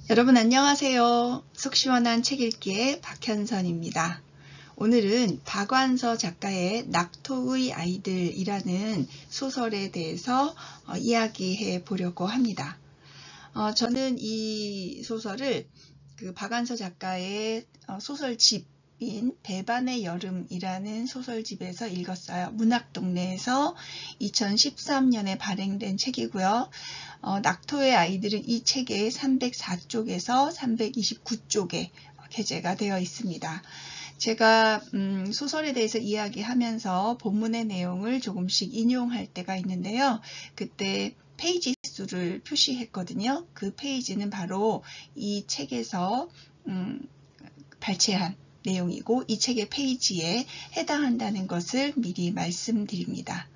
여러분 안녕하세요. 속 시원한 책 읽기의 박현선입니다. 오늘은 박완서 작가의 낙토의 아이들이라는 소설에 대해서 이야기해 보려고 합니다. 저는 이 소설을 박완서 작가의 소설집인 배반의 여름이라는 소설집에서 읽었어요. 문학동네에서 2013년에 발행된 책이고요. 낙토의 아이들은 이 책의 304쪽에서 329쪽에 게재가 되어 있습니다. 제가 소설에 대해서 이야기하면서 본문의 내용을 조금씩 인용할 때가 있는데요. 그때 페이지 수를 표시했거든요. 그 페이지는 바로 이 책에서 발췌한 내용이고 이 책의 페이지에 해당한다는 것을 미리 말씀드립니다.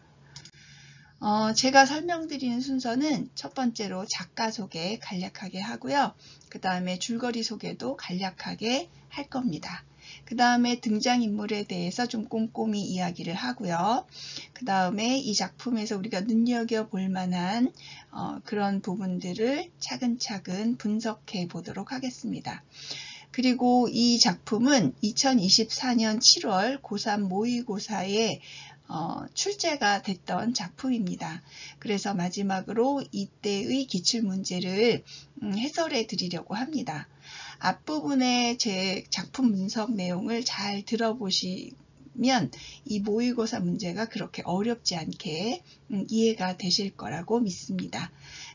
제가 설명드리는 순서는 첫 번째로 작가 소개 간략하게 하고요. 그 다음에 줄거리 소개도 간략하게 할 겁니다. 그 다음에 등장인물에 대해서 좀 꼼꼼히 이야기를 하고요. 그 다음에 이 작품에서 우리가 눈여겨볼 만한 그런 부분들을 차근차근 분석해 보도록 하겠습니다. 그리고 이 작품은 2024년 7월 고3 모의고사에 출제가 됐던 작품입니다. 그래서 마지막으로 이때의 기출문제를 해설해 드리려고 합니다. 앞부분에 제 작품 분석 내용을 잘 들어보시면 이 모의고사 문제가 그렇게 어렵지 않게 이해가 되실 거라고 믿습니다.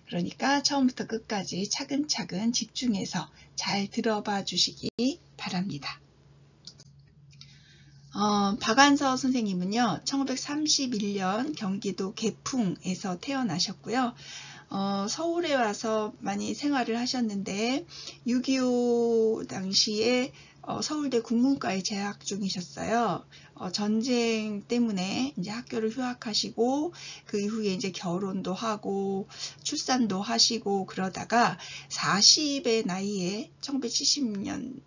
그러니까 처음부터 끝까지 차근차근 집중해서 잘 들어봐 주시기 바랍니다. 박완서 선생님은요, 1931년 경기도 개풍에서 태어나셨고요. 서울에 와서 많이 생활을 하셨는데 6.25 당시에 서울대 국문과에 재학 중이셨어요. 전쟁 때문에 이제 학교를 휴학하시고 그 이후에 이제 결혼도 하고 출산도 하시고 그러다가 40의 나이에 1970년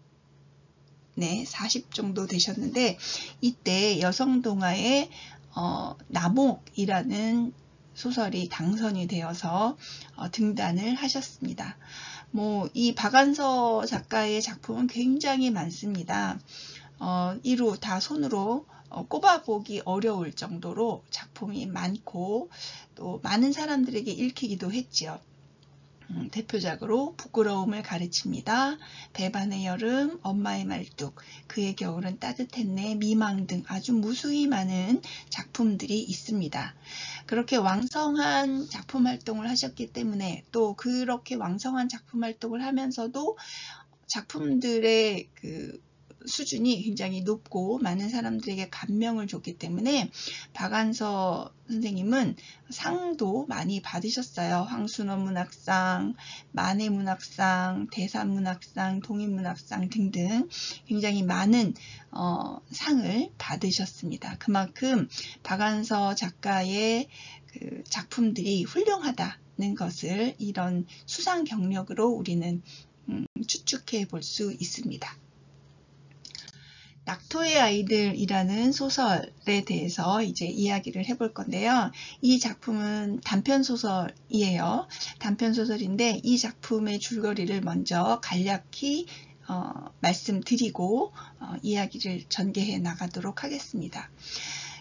40 정도 되셨는데 이때 여성동화의 나목이라는 소설이 당선이 되어서 등단을 하셨습니다. 이 박완서 작가의 작품은 굉장히 많습니다. 이루 다 손으로 꼽아보기 어려울 정도로 작품이 많고 또 많은 사람들에게 읽히기도 했지요. 대표작으로 부끄러움을 가르칩니다. 배반의 여름, 엄마의 말뚝, 그의 겨울은 따뜻했네, 미망 등 아주 무수히 많은 작품들이 있습니다. 그렇게 왕성한 작품 활동을 하셨기 때문에 또 그렇게 왕성한 작품 활동을 하면서도 작품들의 수준이 굉장히 높고 많은 사람들에게 감명을 줬기 때문에 박완서 선생님은 상도 많이 받으셨어요. 황순원 문학상, 만해 문학상, 대산 문학상, 동인 문학상 등등 굉장히 많은 상을 받으셨습니다. 그만큼 박완서 작가의 작품들이 훌륭하다는 것을 이런 수상 경력으로 우리는 추측해 볼 수 있습니다. 낙토의 아이들이라는 소설에 대해서 이제 이야기를 해볼 건데요. 이 작품은 단편소설이에요. 단편소설인데 이 작품의 줄거리를 먼저 간략히 말씀드리고 이야기를 전개해 나가도록 하겠습니다.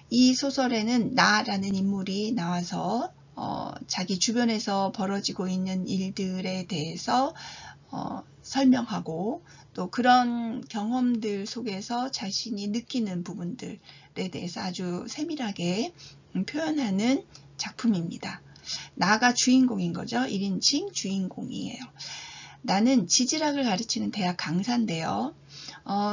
이 소설에는 나라는 인물이 나와서 자기 주변에서 벌어지고 있는 일들에 대해서 설명하고 또 그런 경험들 속에서 자신이 느끼는 부분들에 대해서 아주 세밀하게 표현하는 작품입니다. 나가 주인공인 거죠. 1인칭 주인공이에요. 나는 지질학을 가르치는 대학 강사인데요.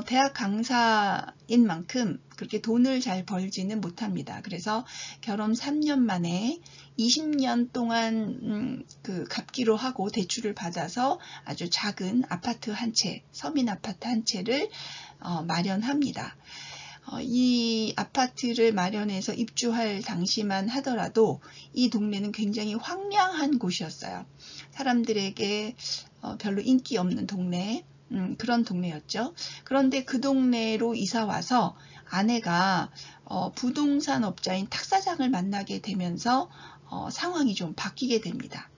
대학 강사인 만큼 그렇게 돈을 잘 벌지는 못합니다. 그래서 결혼 3년 만에 20년 동안 갚기로 하고 대출을 받아서 아주 작은 아파트 한 채, 서민 아파트 한 채를 마련합니다. 이 아파트를 마련해서 입주할 당시만 하더라도 이 동네는 굉장히 황량한 곳이었어요. 사람들에게 별로 인기 없는 동네, 그런 동네였죠. 그런데 그 동네로 이사 와서 아내가 부동산 업자인 탁사장을 만나게 되면서 상황이 좀 바뀌게 됩니다.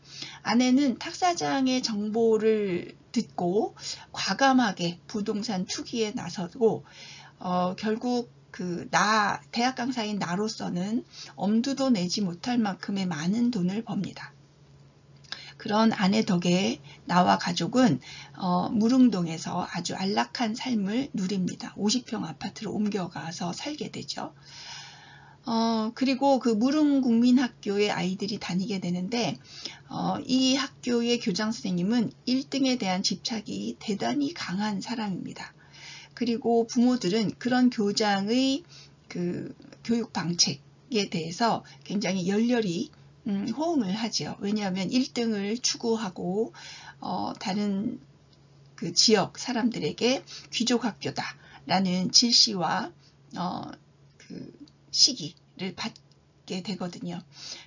아내는 탁사장의 정보를 듣고 과감하게 부동산 투기에 나서고 결국 대학 강사인 나로서는 엄두도 내지 못할 만큼의 많은 돈을 법니다. 그런 아내 덕에 나와 가족은 무릉동에서 아주 안락한 삶을 누립니다. 50평 아파트로 옮겨가서 살게 되죠. 그리고 그 무릉국민학교에 아이들이 다니게 되는데 이 학교의 교장 선생님은 1등에 대한 집착이 대단히 강한 사람입니다. 그리고 부모들은 그런 교장의 그 교육 방책에 대해서 굉장히 열렬히 호응을 하죠. 왜냐하면 1등을 추구하고 다른 그 지역 사람들에게 귀족학교다라는 질시와 그 시기를 받게 되거든요.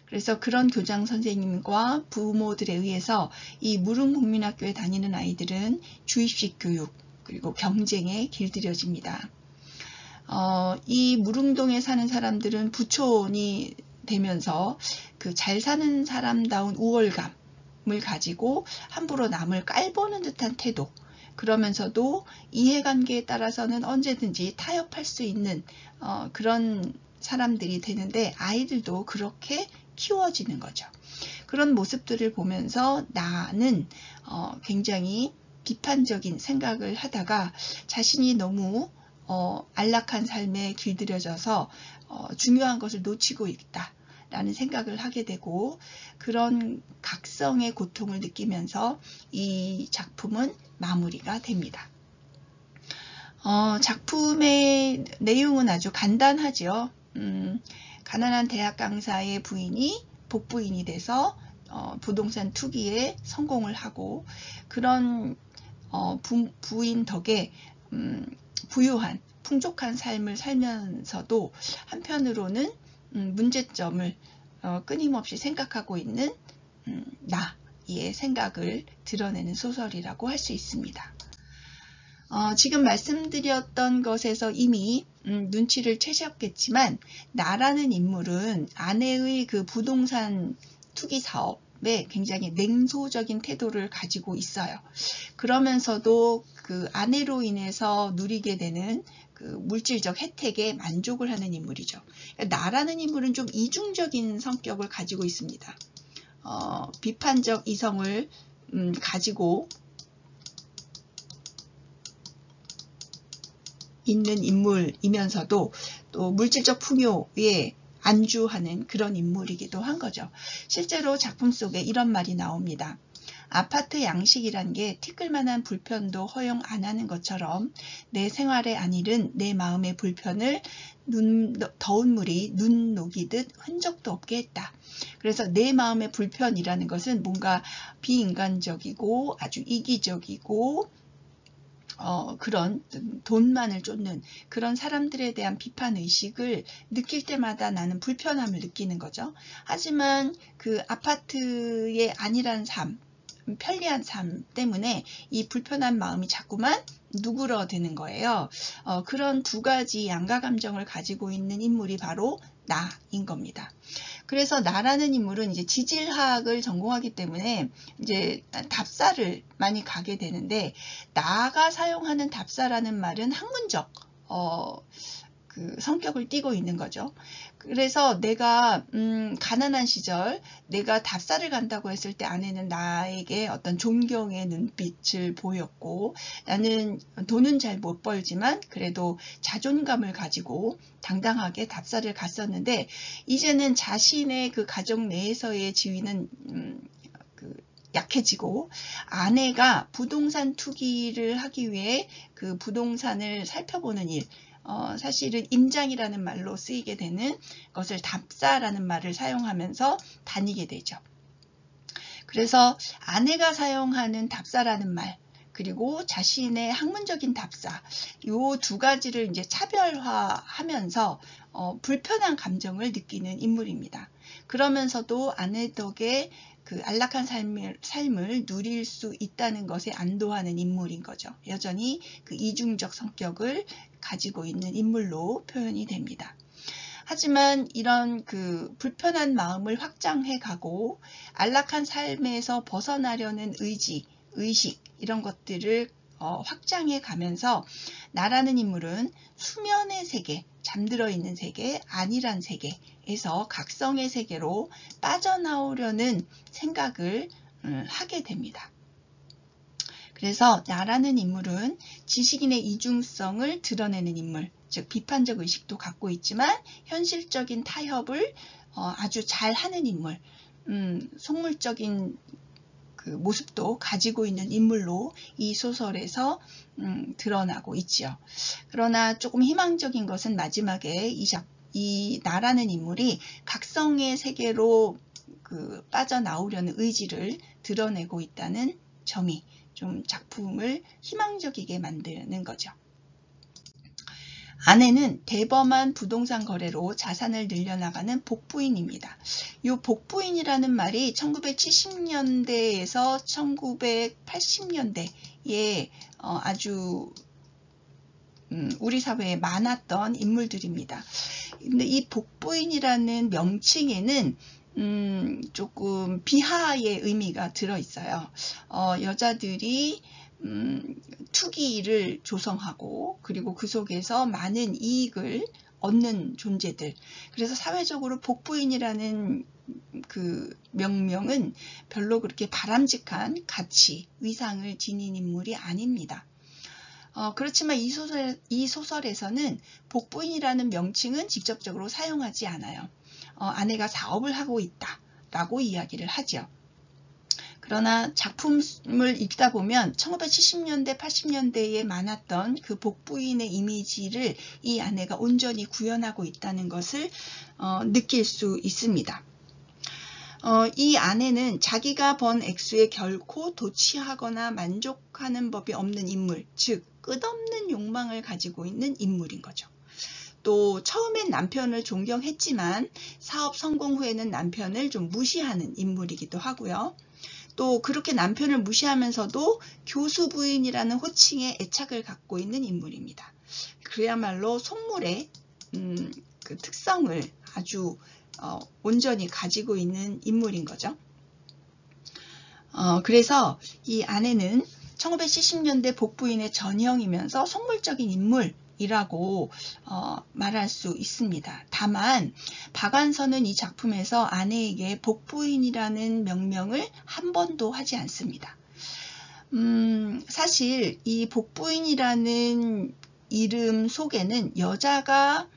그래서 그런 교장 선생님과 부모들에 의해서 이 무릉국민학교에 다니는 아이들은 주입식 교육 그리고 경쟁에 길들여집니다. 이 무릉동에 사는 사람들은 부촌이 되면서 그 잘 사는 사람다운 우월감을 가지고 함부로 남을 깔보는 듯한 태도, 그러면서도 이해관계에 따라서는 언제든지 타협할 수 있는 그런 사람들이 되는데 아이들도 그렇게 키워지는 거죠. 그런 모습들을 보면서 나는 굉장히 비판적인 생각을 하다가 자신이 너무 안락한 삶에 길들여져서 중요한 것을 놓치고 있다라는 생각을 하게 되고 그런 각성의 고통을 느끼면서 이 작품은 마무리가 됩니다. 작품의 내용은 아주 간단하죠. 가난한 대학 강사의 부인이 복부인이 돼서 부동산 투기에 성공을 하고 그런 부인 덕에 부유한 풍족한 삶을 살면서도 한편으로는 문제점을 끊임없이 생각하고 있는 나의 생각을 드러내는 소설이라고 할 수 있습니다. 지금 말씀드렸던 것에서 이미 눈치를 채셨겠지만 나라는 인물은 아내의 그 부동산 투기 사업에 굉장히 냉소적인 태도를 가지고 있어요. 그러면서도 그 아내로 인해서 누리게 되는 그 물질적 혜택에 만족을 하는 인물이죠. 나라는 인물은 좀 이중적인 성격을 가지고 있습니다. 비판적 이성을 가지고 있는 인물이면서도 또 물질적 풍요에 안주하는 그런 인물이기도 한 거죠. 실제로 작품 속에 이런 말이 나옵니다. 아파트 양식이란 게 티끌만한 불편도 허용 안 하는 것처럼 내 생활의 안일은 내 마음의 불편을 더운 물이 눈 녹이듯 흔적도 없게 했다. 그래서 내 마음의 불편이라는 것은 뭔가 비인간적이고 아주 이기적이고 그런 돈만을 쫓는 그런 사람들에 대한 비판의식을 느낄 때마다 나는 불편함을 느끼는 거죠. 하지만 그 아파트의 안일한 삶, 편리한 삶 때문에 이 불편한 마음이 자꾸만 누그러드는 거예요. 그런 두 가지 양가 감정을 가지고 있는 인물이 바로 나인 겁니다. 그래서 나라는 인물은 이제 지질학을 전공하기 때문에 이제 답사를 많이 가게 되는데 나가 사용하는 답사라는 말은 학문적 그 성격을 띠고 있는 거죠. 그래서 내가 가난한 시절 내가 답사를 간다고 했을 때 아내는 나에게 어떤 존경의 눈빛을 보였고 나는 돈은 잘 못 벌지만 그래도 자존감을 가지고 당당하게 답사를 갔었는데 이제는 자신의 그 가정 내에서의 지위는 약해지고 아내가 부동산 투기를 하기 위해 그 부동산을 살펴보는 일 사실은 임장이라는 말로 쓰이게 되는 것을 답사라는 말을 사용하면서 다니게 되죠. 그래서 아내가 사용하는 답사라는 말 그리고 자신의 학문적인 답사 이 두 가지를 이제 차별화하면서 불편한 감정을 느끼는 인물입니다. 그러면서도 아내 덕에 그 안락한 삶을 누릴 수 있다는 것에 안도하는 인물인 거죠. 여전히 그 이중적 성격을 가지고 있는 인물로 표현이 됩니다. 하지만 이런 그 불편한 마음을 확장해 가고 안락한 삶에서 벗어나려는 의지 의식 이런 것들을 확장해 가면서 나라는 인물은 수면의 세계, 잠들어 있는 세계, 안일한 세계에서 각성의 세계로 빠져나오려는 생각을 하게 됩니다. 그래서 나라는 인물은 지식인의 이중성을 드러내는 인물, 즉 비판적 의식도 갖고 있지만 현실적인 타협을 아주 잘 하는 인물, 속물적인 그 모습도 가지고 있는 인물로 이 소설에서 드러나고 있지요. 그러나 조금 희망적인 것은 마지막에 이 나라는 인물이 각성의 세계로 빠져나오려는 의지를 드러내고 있다는 점이 좀 작품을 희망적이게 만드는 거죠. 아내는 대범한 부동산 거래로 자산을 늘려나가는 복부인입니다. 이 복부인이라는 말이 1970년대에서 1980년대에 아주 우리 사회에 많았던 인물들입니다. 근데 이 복부인이라는 명칭에는 조금 비하의 의미가 들어있어요. 여자들이 투기를 조성하고 그리고 그 속에서 많은 이익을 얻는 존재들. 그래서 사회적으로 복부인이라는 그 명명은 별로 그렇게 바람직한 가치, 위상을 지닌 인물이 아닙니다. 그렇지만 이 소설에서는 복부인이라는 명칭은 직접적으로 사용하지 않아요. 아내가 사업을 하고 있다라고 이야기를 하죠. 그러나 작품을 읽다 보면 1970년대, 80년대에 많았던 그 복부인의 이미지를 이 아내가 온전히 구현하고 있다는 것을 느낄 수 있습니다. 이 아내는 자기가 번 액수에 결코 도취하거나 만족하는 법이 없는 인물, 즉 끝없는 욕망을 가지고 있는 인물인 거죠. 또 처음엔 남편을 존경했지만 사업 성공 후에는 남편을 좀 무시하는 인물이기도 하고요. 또 그렇게 남편을 무시하면서도 교수 부인이라는 호칭에 애착을 갖고 있는 인물입니다. 그야말로 속물의 그 특성을 아주 온전히 가지고 있는 인물인 거죠. 그래서 이 아내는 1970년대 복부인의 전형이면서 속물적인 인물이라고 말할 수 있습니다. 다만 박완서는 이 작품에서 아내에게 복부인이라는 명명을 한 번도 하지 않습니다. 사실 이 복부인이라는 이름 속에는 여자가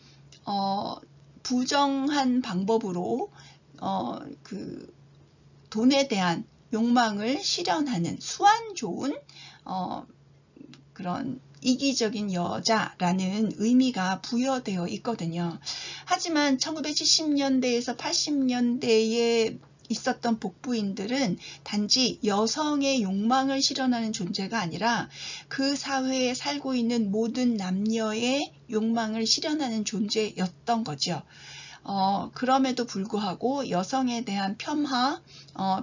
부정한 방법으로 그 돈에 대한 욕망을 실현하는 수완 좋은 그런 이기적인 여자라는 의미가 부여되어 있거든요. 하지만 1970년대에서 80년대에 있었던 복부인들은 단지 여성의 욕망을 실현하는 존재가 아니라 그 사회에 살고 있는 모든 남녀의 욕망을 실현하는 존재였던 거죠. 그럼에도 불구하고 여성에 대한 폄하,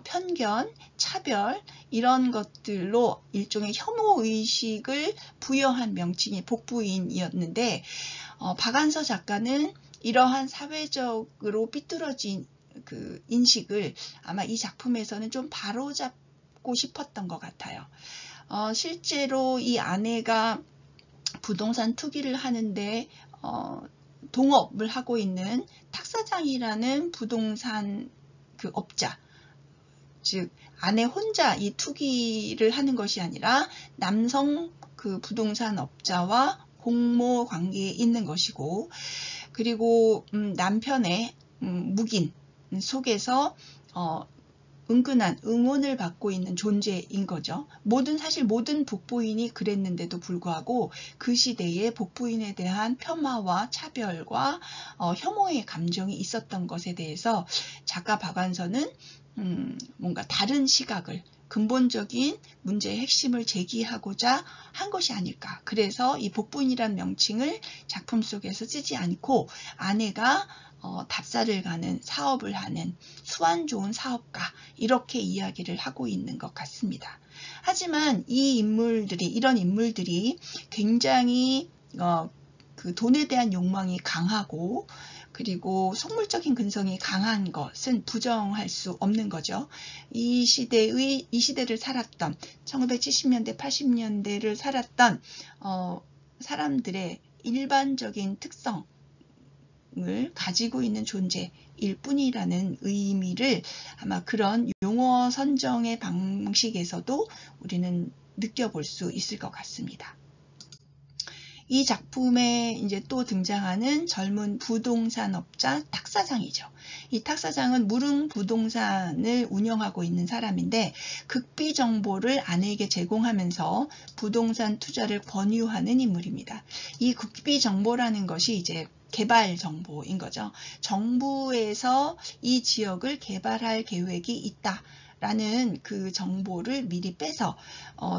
편견, 차별 이런 것들로 일종의 혐오의식을 부여한 명칭이 복부인이었는데 박완서 작가는 이러한 사회적으로 삐뚤어진 그 인식을 아마 이 작품에서는 좀 바로잡고 싶었던 것 같아요. 실제로 이 아내가 부동산 투기를 하는데 동업을 하고 있는 탁사장이라는 부동산 그 업자, 즉 아내 혼자 이 투기를 하는 것이 아니라 남성 그 부동산 업자와 공모 관계에 있는 것이고, 그리고 남편의 묵인 속에서 은근한 응원을 받고 있는 존재인 거죠. 사실 모든 복부인이 그랬는데도 불구하고 그 시대에 복부인에 대한 폄하와 차별과 혐오의 감정이 있었던 것에 대해서 작가 박완서는 뭔가 다른 시각을, 근본적인 문제의 핵심을 제기하고자 한 것이 아닐까. 그래서 이 복부인이라는 명칭을 작품 속에서 쓰지 않고 아내가 답사를 가는, 사업을 하는 수완 좋은 사업가, 이렇게 이야기를 하고 있는 것 같습니다. 하지만 이런 인물들이 굉장히 그 돈에 대한 욕망이 강하고, 그리고 속물적인 근성이 강한 것은 부정할 수 없는 거죠. 이 시대를 살았던 1970년대, 80년대를 살았던 사람들의 일반적인 특성을 가지고 있는 존재일 뿐이라는 의미를 아마 그런 용어 선정의 방식에서도 우리는 느껴볼 수 있을 것 같습니다. 이 작품에 이제 또 등장하는 젊은 부동산업자 탁사장이죠. 이 탁사장은 무릉부동산을 운영하고 있는 사람인데 극비 정보를 아내에게 제공하면서 부동산 투자를 권유하는 인물입니다. 이 극비 정보라는 것이 이제 개발 정보인 거죠. 정부에서 이 지역을 개발할 계획이 있다. 라는 그 정보를 미리 빼서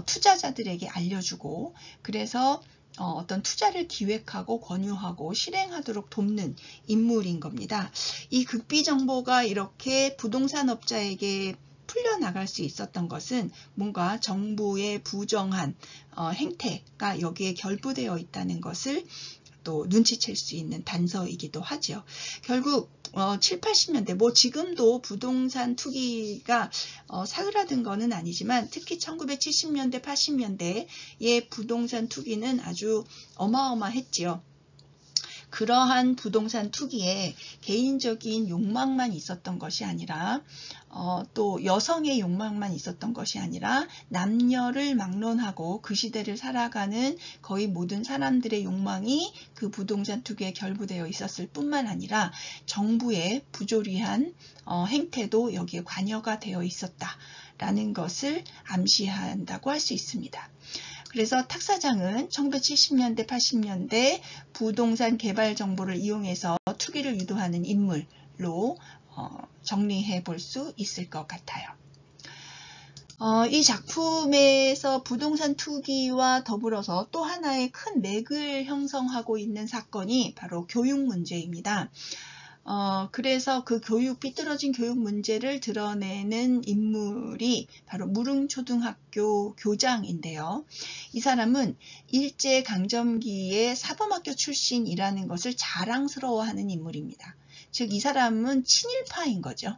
투자자들에게 알려주고 그래서 어떤 투자를 기획하고 권유하고 실행하도록 돕는 인물인 겁니다. 이 극비 정보가 이렇게 부동산업자에게 풀려나갈 수 있었던 것은 뭔가 정부의 부정한 행태가 여기에 결부되어 있다는 것을 또 눈치챌 수 있는 단서이기도 하죠. 결국 7, 80년대 뭐 지금도 부동산 투기가 사그라든 거는 아니지만 특히 1970년대, 80년대의 부동산 투기는 아주 어마어마했지요. 그러한 부동산 투기에 개인적인 욕망만 있었던 것이 아니라 또 여성의 욕망만 있었던 것이 아니라 남녀를 막론하고 그 시대를 살아가는 거의 모든 사람들의 욕망이 그 부동산 투기에 결부되어 있었을 뿐만 아니라 정부의 부조리한 행태도 여기에 관여가 되어 있었다라는 것을 암시한다고 할 수 있습니다. 그래서 탁사장은 1970년대, 80년대 부동산 개발 정보를 이용해서 투기를 유도하는 인물로 정리해 볼 수 있을 것 같아요. 이 작품에서 부동산 투기와 더불어서 또 하나의 큰 맥을 형성하고 있는 사건이 바로 교육 문제입니다. 그래서 그 삐뚤어진 교육 문제를 드러내는 인물이 바로 무릉초등학교 교장인데요. 이 사람은 일제강점기의 사범학교 출신이라는 것을 자랑스러워하는 인물입니다. 즉, 이 사람은 친일파인 거죠.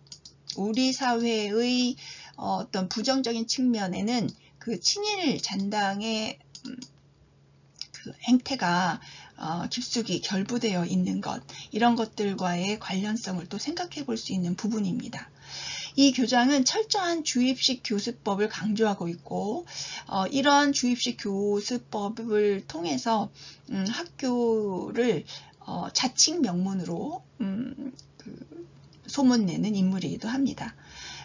우리 사회의 어떤 부정적인 측면에는 그 친일 잔당의 그 행태가 깊숙이 결부되어 있는 것, 이런 것들과의 관련성을 또 생각해 볼 수 있는 부분입니다. 이 교장은 철저한 주입식 교수법을 강조하고 있고 이러한 주입식 교수법을 통해서 학교를 자칭 명문으로 소문내는 인물이기도 합니다.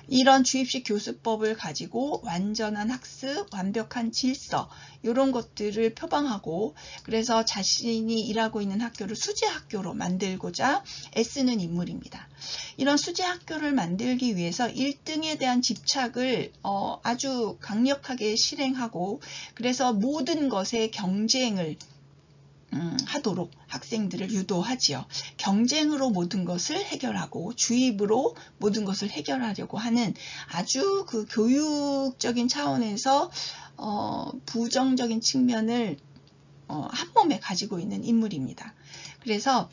이런 주입식 교수법을 가지고 완전한 학습, 완벽한 질서 이런 것들을 표방하고 그래서 자신이 일하고 있는 학교를 수제학교로 만들고자 애쓰는 인물입니다. 이런 수제학교를 만들기 위해서 1등에 대한 집착을 아주 강력하게 실행하고 그래서 모든 것에 경쟁을 하도록 학생들을 유도하지요. 경쟁으로 모든 것을 해결하고 주입으로 모든 것을 해결하려고 하는 아주 그 교육적인 차원에서 부정적인 측면을 한 몸에 가지고 있는 인물입니다. 그래서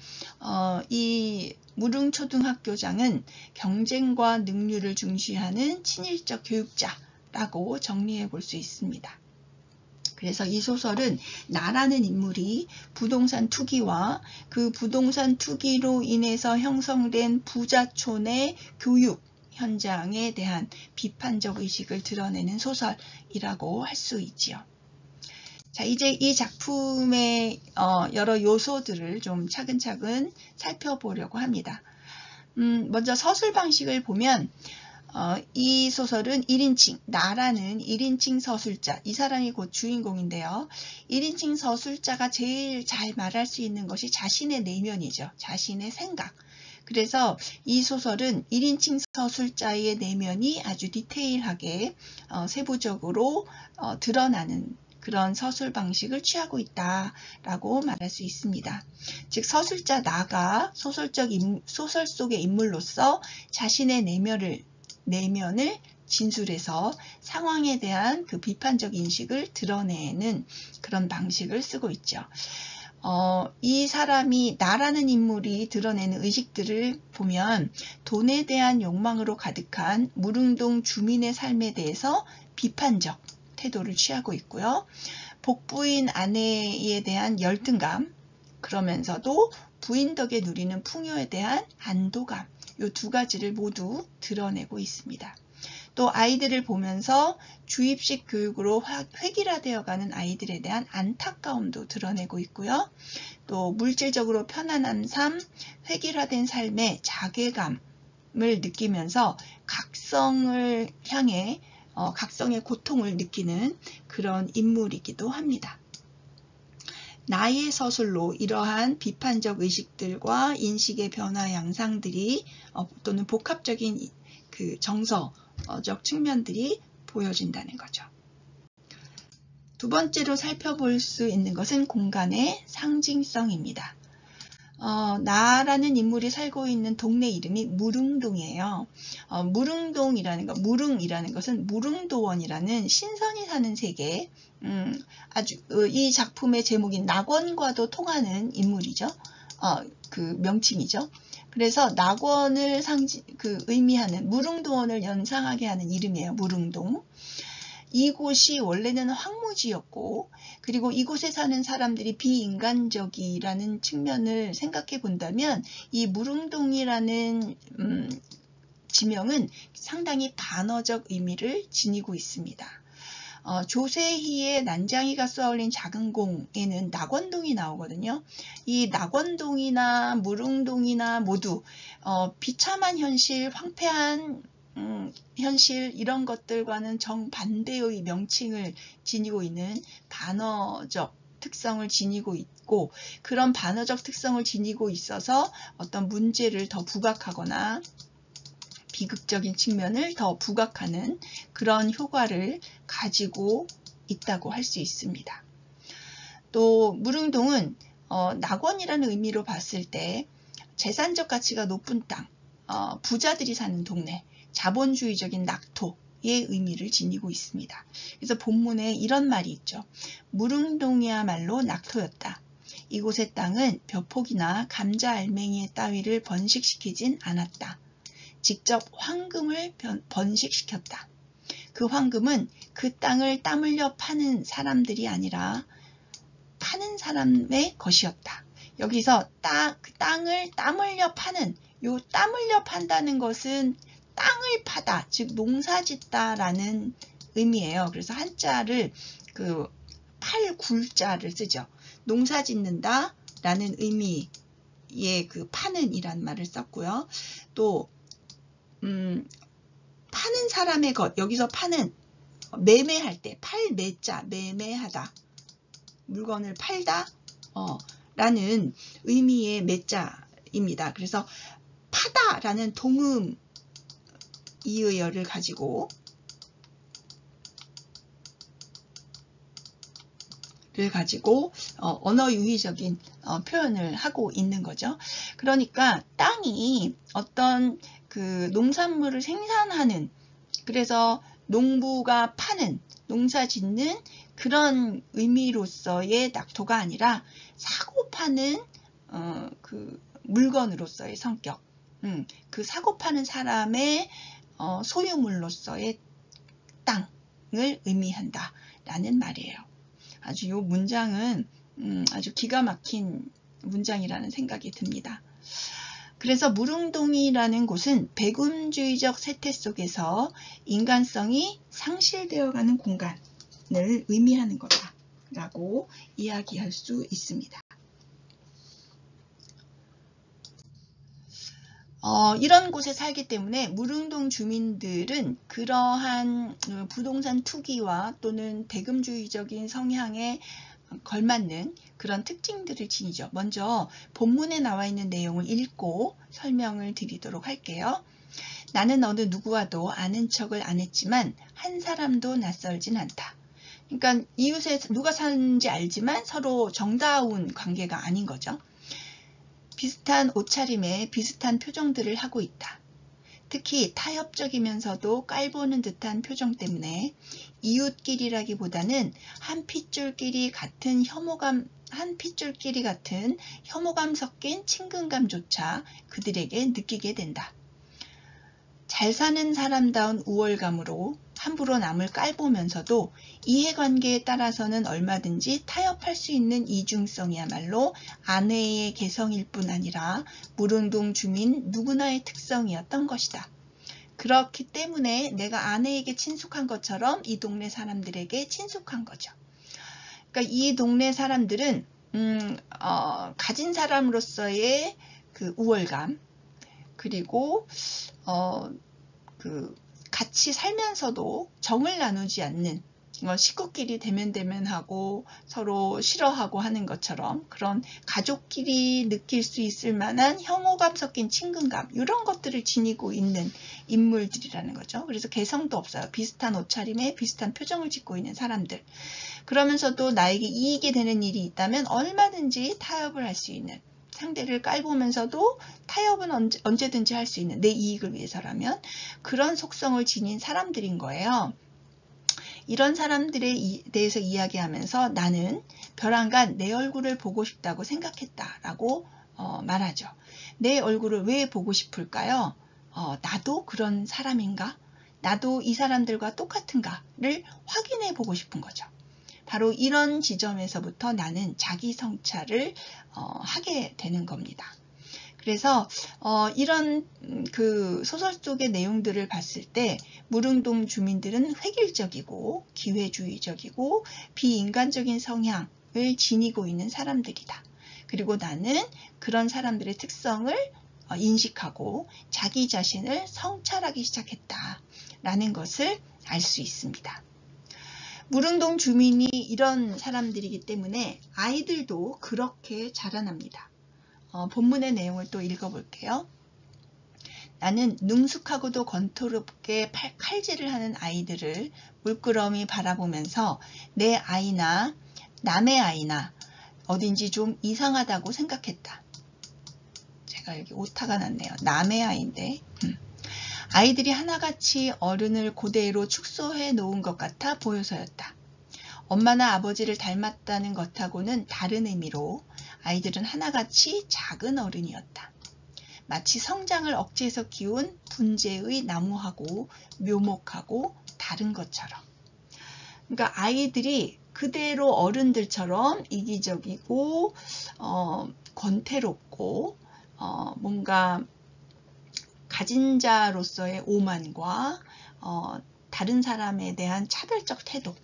이 무릉초등학교장은 경쟁과 능률을 중시하는 친일적 교육자라고 정리해 볼 수 있습니다. 그래서 이 소설은 나라는 인물이 부동산 투기와 그 부동산 투기로 인해서 형성된 부자촌의 교육 현장에 대한 비판적 의식을 드러내는 소설이라고 할 수 있지요. 자, 이제 이 작품의 여러 요소들을 좀 차근차근 살펴보려고 합니다. 먼저 서술 방식을 보면 이 소설은 1인칭, 나라는 1인칭 서술자, 이 사람이 곧 주인공인데요. 1인칭 서술자가 제일 잘 말할 수 있는 것이 자신의 내면이죠. 자신의 생각. 그래서 이 소설은 1인칭 서술자의 내면이 아주 디테일하게 세부적으로 드러나는 그런 서술 방식을 취하고 있다라고 말할 수 있습니다. 즉 서술자 나가 소설 속의 인물로서 자신의 내면을 진술해서 상황에 대한 그 비판적 인식을 드러내는 그런 방식을 쓰고 있죠. 이 사람이 나라는 인물이 드러내는 의식들을 보면 돈에 대한 욕망으로 가득한 무릉동 주민의 삶에 대해서 비판적 태도를 취하고 있고요. 복부인 아내에 대한 열등감, 그러면서도 부인 덕에 누리는 풍요에 대한 안도감, 이 두 가지를 모두 드러내고 있습니다. 또 아이들을 보면서 주입식 교육으로 획일화되어가는 아이들에 대한 안타까움도 드러내고 있고요. 또 물질적으로 편안한 삶, 획일화된 삶의 자괴감을 느끼면서 각성을 향해 각성의 고통을 느끼는 그런 인물이기도 합니다. 나의 서술로 이러한 비판적 의식들과 인식의 변화 양상들이 또는 복합적인 그 정서적 측면들이 보여진다는 거죠. 두 번째로 살펴볼 수 있는 것은 공간의 상징성입니다. 나라는 인물이 살고 있는 동네 이름이 무릉동이에요. 무릉동이라는 것, 무릉이라는 것은 무릉도원이라는 신선이 사는 세계, 아주 이 작품의 제목인 낙원과도 통하는 인물이죠. 그 명칭이죠. 그래서 낙원을 의미하는 무릉도원을 연상하게 하는 이름이에요. 무릉동. 이곳이 원래는 황무지였고, 그리고 이곳에 사는 사람들이 비인간적이라는 측면을 생각해 본다면 이 무릉동이라는 지명은 상당히 반어적 의미를 지니고 있습니다. 조세희의 난장이가 쏘아올린 작은 공에는 낙원동이 나오거든요. 이 낙원동이나 무릉동이나 모두 비참한 현실, 황폐한 현실 이런 것들과는 정반대의 명칭을 지니고 있는 반어적 특성을 지니고 있고, 그런 반어적 특성을 지니고 있어서 어떤 문제를 더 부각하거나 비극적인 측면을 더 부각하는 그런 효과를 가지고 있다고 할 수 있습니다. 또 무릉동은 낙원이라는 의미로 봤을 때 재산적 가치가 높은 땅, 부자들이 사는 동네, 자본주의적인 낙토의 의미를 지니고 있습니다. 그래서 본문에 이런 말이 있죠. 무릉동이야말로 낙토였다. 이곳의 땅은 벼폭이나 감자 알맹이 따위를 번식시키진 않았다. 직접 황금을 번식시켰다. 그 황금은 그 땅을 땀 흘려 파는 사람들이 아니라 파는 사람의 것이었다. 여기서 땅을 땀 흘려 파는, 요 땀 흘려 판다는 것은 땅을 파다, 즉 농사짓다라는 의미예요. 그래서 한자를 팔굴자를 쓰죠. 농사짓는다라는 의미의 그 파는이란 말을 썼고요. 또 파는 사람의 것, 여기서 파는 매매할 때 팔매자, 매매하다, 물건을 팔다 라는 의미의 매자입니다. 그래서 파다라는 동음 이의어를 가지고 언어 유희적인 표현을 하고 있는 거죠. 그러니까 땅이 어떤 그 농산물을 생산하는, 그래서 농부가 파는, 농사 짓는 그런 의미로서의 낙토가 아니라 사고 파는 그 물건으로서의 성격, 그 사고 파는 사람의 소유물로서의 땅을 의미한다라는 말이에요. 아주 이 문장은 아주 기가 막힌 문장이라는 생각이 듭니다. 그래서 무릉동이라는 곳은 백운주의적 세태 속에서 인간성이 상실되어가는 공간을 의미하는 거다라고 이야기할 수 있습니다. 이런 곳에 살기 때문에 무릉동 주민들은 그러한 부동산 투기와 또는 대금주의적인 성향에 걸맞는 그런 특징들을 지니죠. 먼저 본문에 나와 있는 내용을 읽고 설명을 드리도록 할게요. 나는 어느 누구와도 아는 척을 안 했지만 한 사람도 낯설진 않다. 그러니까 이웃에 누가 사는지 알지만 서로 정다운 관계가 아닌 거죠. 비슷한 옷차림에 비슷한 표정들을 하고 있다. 특히 타협적이면서도 깔보는 듯한 표정 때문에 이웃끼리라기보다는 한 핏줄끼리 같은 혐오감 한 핏줄끼리 같은 혐오감 섞인 친근감조차 그들에게 느끼게 된다. 잘 사는 사람다운 우월감으로 함부로 남을 깔보면서도 이해관계에 따라서는 얼마든지 타협할 수 있는 이중성이야말로 아내의 개성일 뿐 아니라 무릉동 주민 누구나의 특성이었던 것이다. 그렇기 때문에 내가 아내에게 친숙한 것처럼 이 동네 사람들에게 친숙한 거죠. 그러니까 이 동네 사람들은 가진 사람으로서의 그 우월감, 그리고 같이 살면서도 정을 나누지 않는, 식구끼리 대면대면하고 서로 싫어하고 하는 것처럼 그런 가족끼리 느낄 수 있을 만한 혐오감 섞인 친근감, 이런 것들을 지니고 있는 인물들이라는 거죠. 그래서 개성도 없어요. 비슷한 옷차림에 비슷한 표정을 짓고 있는 사람들. 그러면서도 나에게 이익이 되는 일이 있다면 얼마든지 타협을 할 수 있는, 상대를 깔보면서도 타협은 언제든지 할 수 있는, 내 이익을 위해서라면 그런 속성을 지닌 사람들인 거예요. 이런 사람들에 대해서 이야기하면서 나는 벼랑간 내 얼굴을 보고 싶다고 생각했다라고 말하죠. 내 얼굴을 왜 보고 싶을까요? 나도 그런 사람인가? 나도 이 사람들과 똑같은가를 확인해 보고 싶은 거죠. 바로 이런 지점에서부터 나는 자기 성찰을 하게 되는 겁니다. 그래서 이런 그 소설 속의 내용들을 봤을 때 무릉동 주민들은 획일적이고 기회주의적이고 비인간적인 성향을 지니고 있는 사람들이다. 그리고 나는 그런 사람들의 특성을 인식하고 자기 자신을 성찰하기 시작했다라는 것을 알 수 있습니다. 무릉동 주민이 이런 사람들이기 때문에 아이들도 그렇게 자라납니다. 본문의 내용을 또 읽어볼게요. 나는 능숙하고도 건토롭게 칼질을 하는 아이들을 물끄러미 바라보면서 내 아이나 남의 아이나 어딘지 좀 이상하다고 생각했다. 제가 여기 오타가 났네요. 남의 아이인데 아이들이 하나같이 어른을 그대로 축소해 놓은 것 같아 보여서였다. 엄마나 아버지를 닮았다는 것하고는 다른 의미로 아이들은 하나같이 작은 어른이었다. 마치 성장을 억제해서 키운 분재의 나무하고 묘목하고 다른 것처럼. 그러니까 아이들이 그대로 어른들처럼 이기적이고 권태롭고 뭔가 가진 자로서의 오만과 다른 사람에 대한 차별적 태도,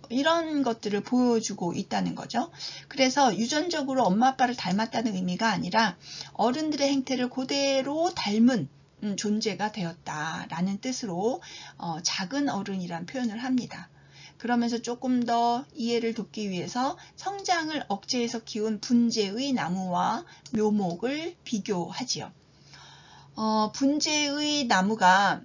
이런 것들을 보여주고 있다는 거죠. 그래서 유전적으로 엄마 아빠를 닮았다는 의미가 아니라 어른들의 행태를 그대로 닮은 존재가 되었다라는 뜻으로 작은 어른이란 표현을 합니다. 그러면서 조금 더 이해를 돕기 위해서 성장을 억제해서 키운 분재의 나무와 묘목을 비교하지요. 분재의 나무가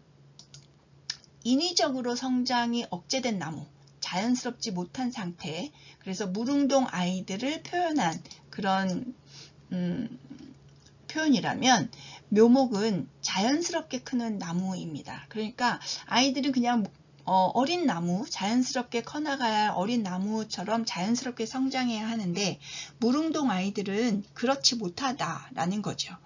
인위적으로 성장이 억제된 나무, 자연스럽지 못한 상태, 그래서 무릉동 아이들을 표현한 그런 표현이라면 묘목은 자연스럽게 크는 나무입니다. 그러니까 아이들은 그냥 어린 나무, 자연스럽게 커나가야 할 어린 나무처럼 자연스럽게 성장해야 하는데 무릉동 아이들은 그렇지 못하다라는 거죠.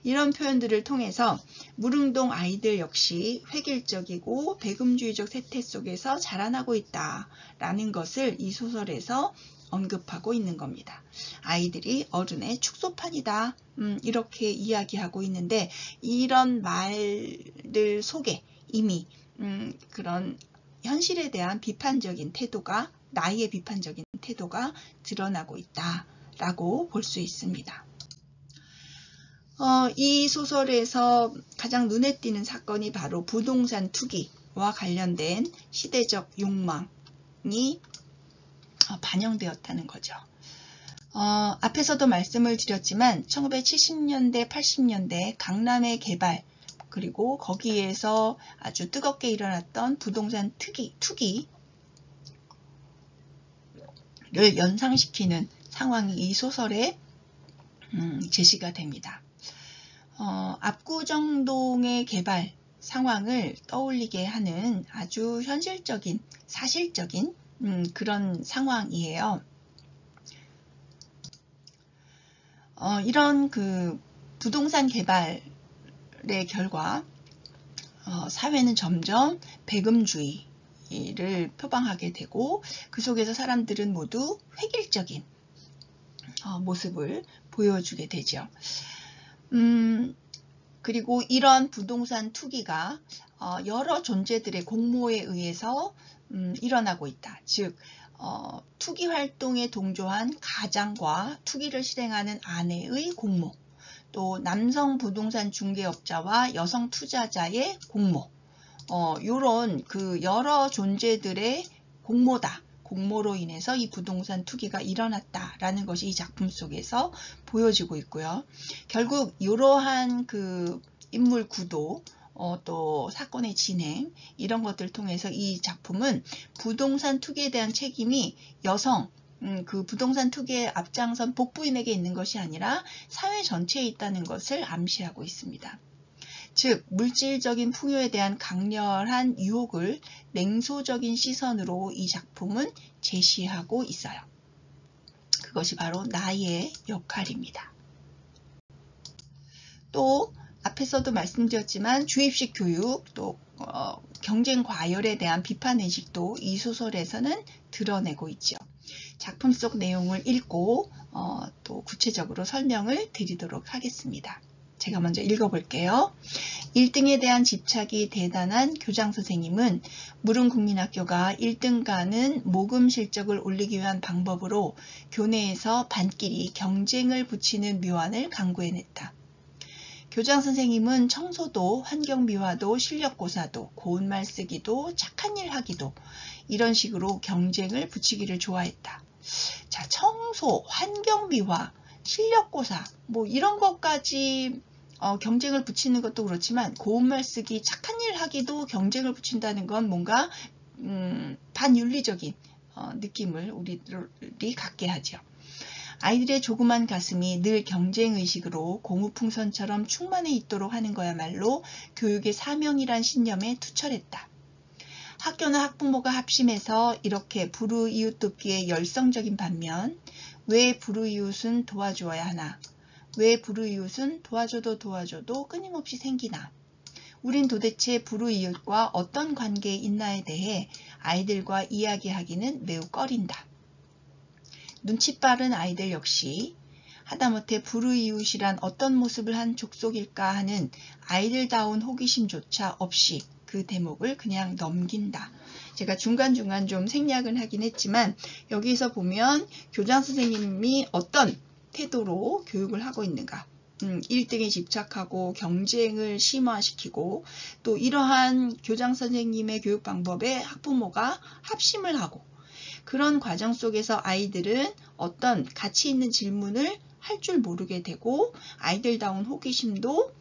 이런 표현들을 통해서 무릉동 아이들 역시 획일적이고 배금주의적 세태 속에서 자라나고 있다라는 것을 이 소설에서 언급하고 있는 겁니다. 아이들이 어른의 축소판이다, 이렇게 이야기하고 있는데 이런 말들 속에 이미 그런 현실에 대한 비판적인 태도가, 나의 비판적인 태도가 드러나고 있다라고 볼 수 있습니다. 이 소설에서 가장 눈에 띄는 사건이 바로 부동산 투기와 관련된 시대적 욕망이 반영되었다는 거죠. 앞에서도 말씀을 드렸지만 1970년대, 80년대 강남의 개발, 그리고 거기에서 아주 뜨겁게 일어났던 부동산 투기를 연상시키는 상황이 이 소설에 제시가 됩니다. 압구정동의 개발 상황을 떠올리게 하는 아주 현실적인, 사실적인 그런 상황이에요. 이런 부동산 개발의 결과 사회는 점점 배금주의를 표방하게 되고 그 속에서 사람들은 모두 획일적인 모습을 보여주게 되죠. 그리고 이런 부동산 투기가 여러 존재들의 공모에 의해서 일어나고 있다. 즉 투기 활동에 동조한 가장과 투기를 실행하는 아내의 공모, 또 남성 부동산 중개업자와 여성 투자자의 공모, 요런 여러 존재들의 공모로 인해서 이 부동산 투기가 일어났다라는 것이 이 작품 속에서 보여지고 있고요. 결국 이러한 인물 구도, 또 사건의 진행, 이런 것들을 통해서 이 작품은 부동산 투기에 대한 책임이 여성, 부동산 투기에 앞장선 복부인에게 있는 것이 아니라 사회 전체에 있다는 것을 암시하고 있습니다. 즉 물질적인 풍요에 대한 강렬한 유혹을 냉소적인 시선으로 이 작품은 제시하고 있어요. 그것이 바로 나의 역할입니다. 또 앞에서도 말씀드렸지만 주입식 교육, 또 경쟁 과열에 대한 비판의식도 이 소설에서는 드러내고 있죠. 작품 속 내용을 읽고 또 구체적으로 설명을 드리도록 하겠습니다. 제가 먼저 읽어볼게요. 1등에 대한 집착이 대단한 교장선생님은 무릉국민학교가 1등가는 모금 실적을 올리기 위한 방법으로 교내에서 반끼리 경쟁을 붙이는 묘안을 강구해냈다. 교장선생님은 청소도, 환경미화도, 실력고사도, 고운말 쓰기도, 착한 일 하기도 이런 식으로 경쟁을 붙이기를 좋아했다. 자, 청소, 환경미화, 실력고사 뭐 이런 것까지 경쟁을 붙이는 것도 그렇지만 고운말 쓰기, 착한 일 하기도 경쟁을 붙인다는 건 뭔가 반윤리적인 느낌을 우리들이 갖게 하죠. 아이들의 조그만 가슴이 늘 경쟁의식으로 고무풍선처럼 충만해 있도록 하는 거야말로 교육의 사명이란 신념에 투철했다. 학교나 학부모가 합심해서 이렇게 불우이웃 돕기에 열성적인 반면 왜 불우이웃은 도와주어야 하나? 왜 불우이웃은 도와줘도 끊임없이 생기나? 우린 도대체 불우이웃과 어떤 관계에 있나에 대해 아이들과 이야기하기는 매우 꺼린다. 눈치 빠른 아이들 역시 하다못해 불우이웃이란 어떤 모습을 한 족속일까 하는 아이들다운 호기심조차 없이 그 대목을 그냥 넘긴다. 제가 중간중간 좀 생략을 하긴 했지만 여기서 보면 교장선생님이 어떤 태도로 교육을 하고 있는가, 1등에 집착하고 경쟁을 심화시키고 또 이러한 교장선생님의 교육 방법에 학부모가 합심을 하고 그런 과정 속에서 아이들은 어떤 가치 있는 질문을 할 줄 모르게 되고 아이들다운 호기심도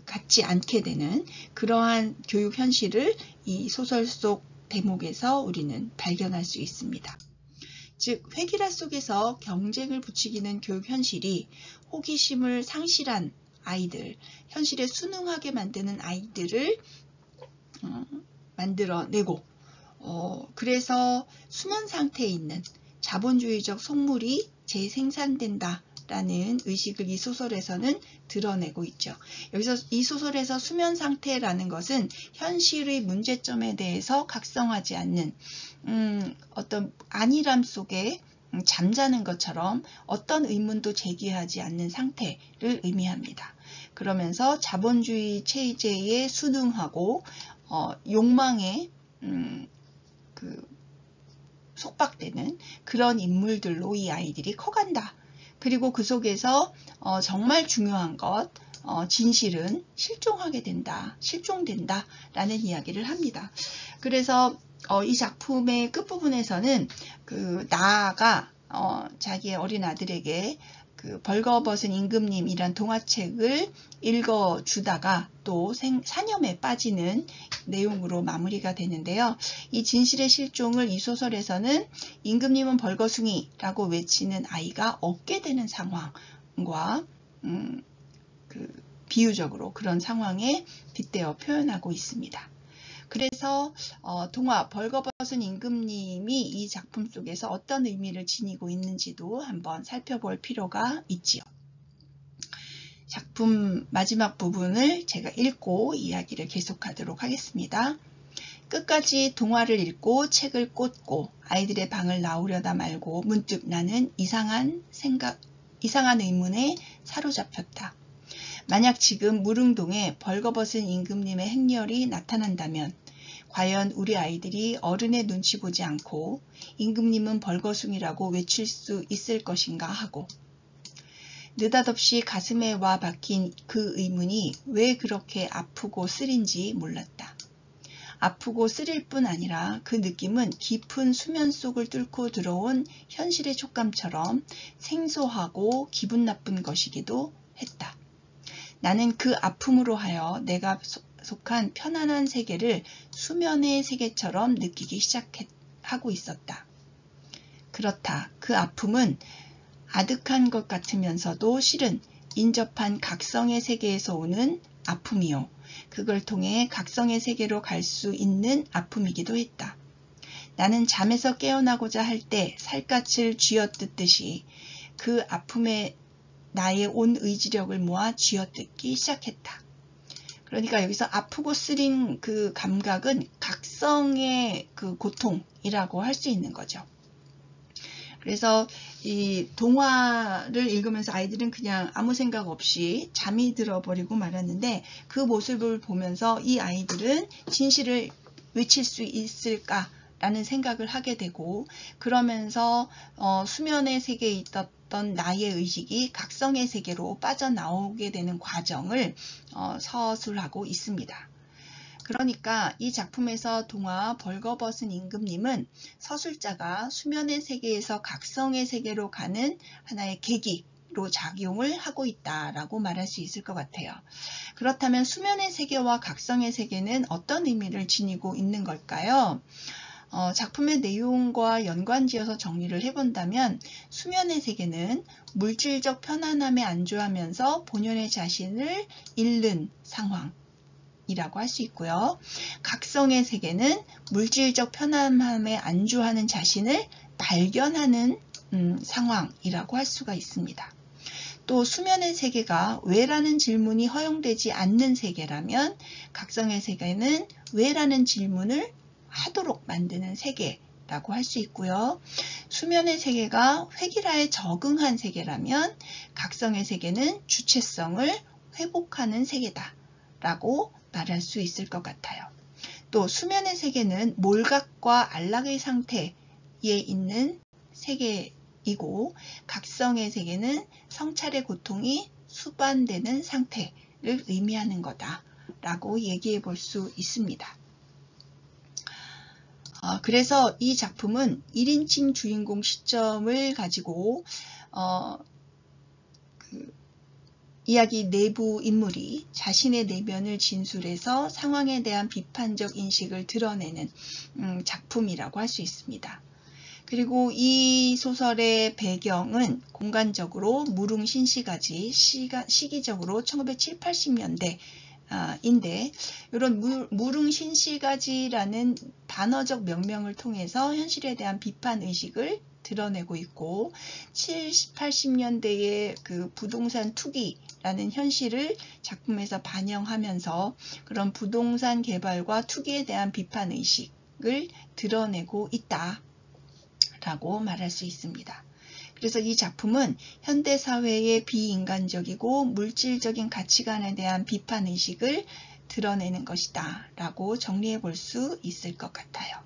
갖지 않게 되는 그러한 교육 현실을 이 소설 속 대목에서 우리는 발견할 수 있습니다. 즉 획일화 속에서 경쟁을 부추기는 교육 현실이 호기심을 상실한 아이들, 현실에 순응하게 만드는 아이들을 만들어내고 그래서 수면 상태에 있는 자본주의적 속물이 재생산된다라는 의식을 이 소설에서는 드러내고 있죠. 여기서 이 소설에서 수면 상태라는 것은 현실의 문제점에 대해서 각성하지 않는 어떤 안일함 속에 잠자는 것처럼 어떤 의문도 제기하지 않는 상태를 의미합니다. 그러면서 자본주의 체제에 순응하고 욕망에 속박되는 그런 인물들로 이 아이들이 커간다. 그리고 그 속에서 정말 중요한 것, 진실은 실종하게 된다, 실종된다 라는 이야기를 합니다. 그래서 이 작품의 끝부분에서는 나아가 자기의 어린 아들에게 벌거벗은 임금님이란 동화책을 읽어주다가 또 사념에 빠지는 내용으로 마무리가 되는데요. 이 진실의 실종을 이 소설에서는 임금님은 벌거숭이라고 외치는 아이가 얻게 되는 상황과 비유적으로 그런 상황에 빗대어 표현하고 있습니다. 그래서 동화 벌거벗은 임금님이 이 작품 속에서 어떤 의미를 지니고 있는지도 한번 살펴볼 필요가 있지요. 작품 마지막 부분을 제가 읽고 이야기를 계속하도록 하겠습니다. 끝까지 동화를 읽고 책을 꽂고 아이들의 방을 나오려다 말고 문득 나는 이상한 의문에 사로잡혔다. 만약 지금 무릉동에 벌거벗은 임금님의 행렬이 나타난다면 과연 우리 아이들이 어른의 눈치 보지 않고 임금님은 벌거숭이라고 외칠 수 있을 것인가 하고 느닷없이 가슴에 와 박힌 그 의문이 왜 그렇게 아프고 쓰린지 몰랐다. 아프고 쓰릴 뿐 아니라 그 느낌은 깊은 수면 속을 뚫고 들어온 현실의 촉감처럼 생소하고 기분 나쁜 것이기도 했다. 나는 그 아픔으로 하여 내가 속한 편안한 세계를 수면의 세계처럼 느끼기 시작하고 있었다. 그렇다. 그 아픔은 아득한 것 같으면서도 실은 인접한 각성의 세계에서 오는 아픔이요. 그걸 통해 각성의 세계로 갈 수 있는 아픔이기도 했다. 나는 잠에서 깨어나고자 할 때 살갗을 쥐어뜯듯이 그 아픔에 나의 온 의지력을 모아 쥐어뜯기 시작했다. 그러니까 여기서 아프고 쓰린 그 감각은 각성의 그 고통이라고 할 수 있는 거죠. 그래서 이 동화를 읽으면서 아이들은 그냥 아무 생각 없이 잠이 들어버리고 말았는데 그 모습을 보면서 이 아이들은 진실을 외칠 수 있을까라는 생각을 하게 되고 그러면서 수면의 세계에 있었던 나의 의식이 각성의 세계로 빠져나오게 되는 과정을 서술하고 있습니다. 그러니까 이 작품에서 동화 벌거벗은 임금님은 서술자가 수면의 세계에서 각성의 세계로 가는 하나의 계기로 작용을 하고 있다라고 말할 수 있을 것 같아요. 그렇다면 수면의 세계와 각성의 세계는 어떤 의미를 지니고 있는 걸까요? 작품의 내용과 연관지어서 정리를 해본다면 수면의 세계는 물질적 편안함에 안주하면서 본연의 자신을 잃는 상황 이라고 할 수 있고요. 각성의 세계는 물질적 편안함에 안주하는 자신을 발견하는 상황이라고 할 수가 있습니다. 또 수면의 세계가 왜라는 질문이 허용되지 않는 세계라면 각성의 세계는 왜라는 질문을 하도록 만드는 세계라고 할 수 있고요. 수면의 세계가 획일화에 적응한 세계라면 각성의 세계는 주체성을 회복하는 세계다 라고 말할 수 있을 것 같아요. 또 수면의 세계는 몰각과 안락의 상태에 있는 세계이고 각성의 세계는 성찰의 고통이 수반되는 상태를 의미하는 거다라고 얘기해 볼 수 있습니다. 그래서 이 작품은 1인칭 주인공 시점을 가지고 이야기 내부 인물이 자신의 내면을 진술해서 상황에 대한 비판적 인식을 드러내는 작품이라고 할 수 있습니다. 그리고 이 소설의 배경은 공간적으로 무릉 신시가지, 시기적으로 1970, 80년대 인데 이런 무릉 신시가지라는 단어적 명명을 통해서 현실에 대한 비판 의식을 드러내고 있고 70, 80년대의 그 부동산 투기라는 현실을 작품에서 반영하면서 그런 부동산 개발과 투기에 대한 비판 의식을 드러내고 있다라고 말할 수 있습니다. 그래서 이 작품은 현대사회의 비인간적이고 물질적인 가치관에 대한 비판 의식을 드러내는 것이다 라고 정리해 볼 수 있을 것 같아요.